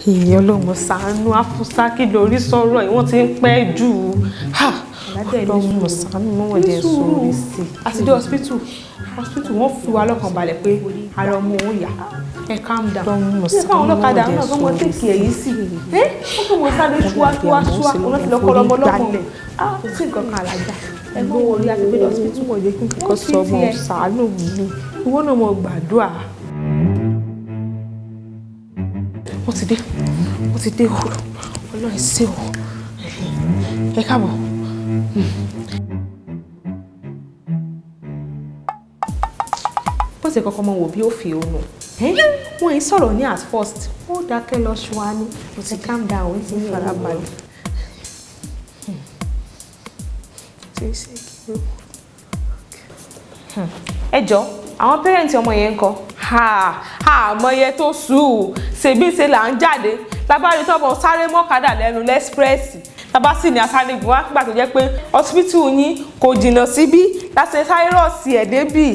Ìyẹn ọlọ́mọ ṣàánú Afúsákí lórí sọ̀rọ̀ yìí wọ́n ti ń pẹ́ jù. Ọlọ́mọ ṣàánú mọ́wọ́ jẹ́ sórí sí. Àti dé hospital wọ́n fi wa lọ́kàn balẹ̀ pé ara ọmọ òun yá. Ẹ calm down. Ọlọ́mọ ṣàánú mọ́wọ́ jẹ́ sórí sí. Ó kò mọ̀ sáré ṣúwá wọ́n ti lọ́kọ́ lọ́mọ lọ́kàn. Kò sí nǹkan kan àlàjá. Ẹ mọ́ wọlé àti dé hospital wọ́n jẹ́ kí n kọ́ sọ ọmọ ṣàánú mi. Ìwọ náà mọ̀ gbàdúrà. Wọ́n ti dé òòrùn Ọlọ́run ṣe o. Ẹ káàbọ̀. Bó ṣe kọ́kọ́ mọ̀ wò bí ó fi òun nù. Wọ́n yìí sọ̀rọ̀ ní at first. Ó dákẹ́ lọ ṣùwá ní. Mo ti calm down, ó ti ní farabalẹ̀. Ẹ jọ̀ọ́, àwọn parents ọmọ yẹn ńkọ́? Àmọ́ yẹ tó sùúrù ṣèbí ṣe là ń jáde lábárí tọ́bọ̀ sáré mọ́kadà lẹ́nu lẹ́sprẹ́sì tábà sì ní asáré gùn wá nígbà tó jẹ́ pé hospital yín kò jìnnà síbí láti sáré rọ̀ọ̀sì ẹ̀ débì.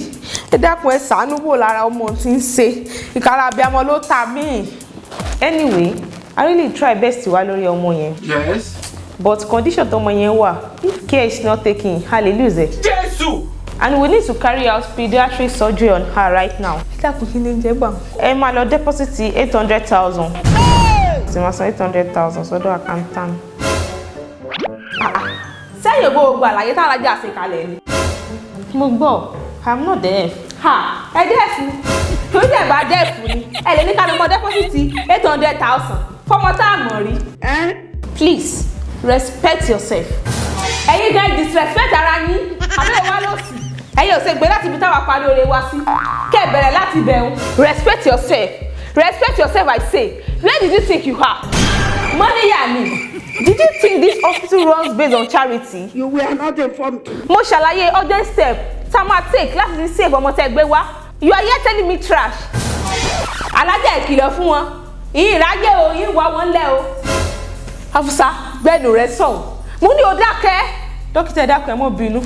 Ẹ dákun ẹ ṣàánú wò lára ọmọ tí ń ṣe ìkárà abiyamọ ló ta mí. Anyway, I really try best wá lórí ọmọ yẹn. Yes. But condition tọmọ yẹn wà, if care is not taken, her lè lose it. Jésù! And we need to carry out pediatric surgery on her right now. Ẹ dákun kí ni ń jẹ́ bá. Ẹ máa lọ deposit 800,000. Sì máa san 800,000 sọ́dọ̀ accountant. Sẹ́yìn gbogbo àlàyé tálájà ṣe kalẹ̀ ni. Mo gbọ́, I'm not deaf. Ẹ dẹ́ẹ̀fù. Torí ẹ̀ bá dẹ́ẹ̀fù ni. Ẹ lè ní ká lọ mọ deposit 800,000 fọmọ tá a mọ̀ rí. Please, respect yourself. Ẹ̀yin gan disrespect ara yín. Àbẹ́rẹ́ wa ló sì. Ẹ̀yin ò ṣe gbé láti ibi táwa parí oore wa sí. Kẹ́ bẹ̀rẹ̀ láti bẹ̀rù. Respect yourself. Respect yourself, I say. Where did you think you are? Money ya ni. Did you think this hospital runs based on charity? You were not informed. Mo ṣàlàyé urgent step tá a máa take láti fi save ọmọ tẹ́ gbé wá. You are here telling me trash. Alájà ìkìlọ̀ fún wọn. Ìyìn ìráyè o, ìyìn wá wọn lẹ́ o. Afusa, gbẹ́nu rẹ̀ sọ̀hún. Mo ní o dákẹ́. Dókítà ẹ dákun ẹ má bínú.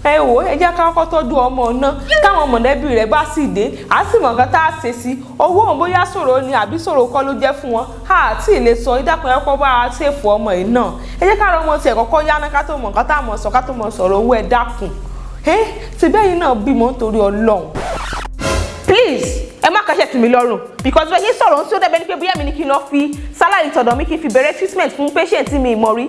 Ẹ wò ẹ jẹ́ ká kọ́kọ́ tọ́jú ọmọ náà káwọn mọ̀lẹ́bí rẹ̀ bá sì dé á sì mọ̀ nǹkan tá a ṣe sí owó òun bóyá ṣòro ni àbí ṣòro kọ́ ló jẹ́ fún wọn àti ilé sọ ìdákun ẹ kọ́ bá a ṣèfù ọmọ yìí náà ẹ jẹ́ ká rọ ọmọ tiẹ̀ kọ́kọ́ yáná ká tó mọ̀ nǹkan tá a mọ̀ sọ ká tó mọ̀ sọ̀rọ̀ owó ẹ dákun ṣe bẹ́ẹ̀ yìí náà bímọ nítorí Ọlọ́run. Please ẹ má kàṣẹ tì mí lọ́rùn because bẹ́ẹ̀ yín sọ̀rọ̀ tí ó dẹ́bẹ̀ ní pé bóyá mi ní kí n lọ fi sálárì tọ̀dọ̀ mi kí n fi bẹ̀rẹ̀ treatment fún patient tí mi mọ̀ rí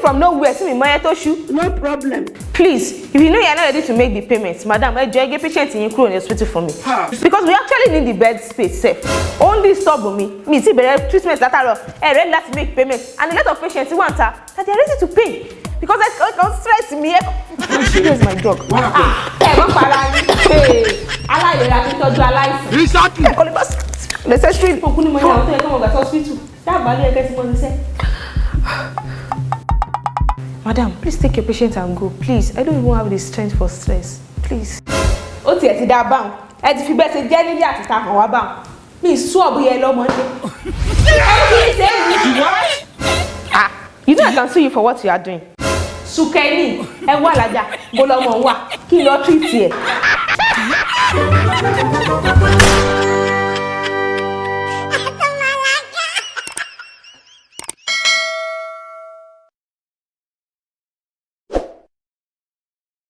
from nowhere tí mi mọ̀ yẹn tó ṣú. No problem. Please, if you know you are not ready to make the payment, madam, ẹ jọ̀ọ́ ẹ gbé patient yín kúrò ní hospital for me. Because we actually need the bed space sef. Only stop mi ti bẹ̀rẹ̀ treatment látàárọ̀ ẹ ready láti make payment and a lot of patients wà ń ta that they are ready to pay because ẹ kàn stress mi ẹ. Here's my dog. Ẹ mọ̀ para yín. Aláìlera ti tọ́jú aláìsàn. Exactly. Ẹ kọ́ lè bá necessary. Òkú ni mo yà ọ́ tó yẹ kí wọ́n gbà sí hospital. Dábàá lé ẹgbẹ́ tí mo ní sẹ́. Madam, please take your patient and go. Please, I don't even have the strength for stress. Please. Ó tiẹ̀ ti dá báwọn. Ẹ ti fi bẹ́ẹ̀ ṣe jẹ́ nílé àti ta hàn wá báwọn. Mi sú ọ̀bù yẹn lọ́mọ ní. You know I can sue you for what you are doing. Sùkẹ́ni, ẹ wà lájà, bó lọ́mọ wà, kí n lọ treat ẹ̀.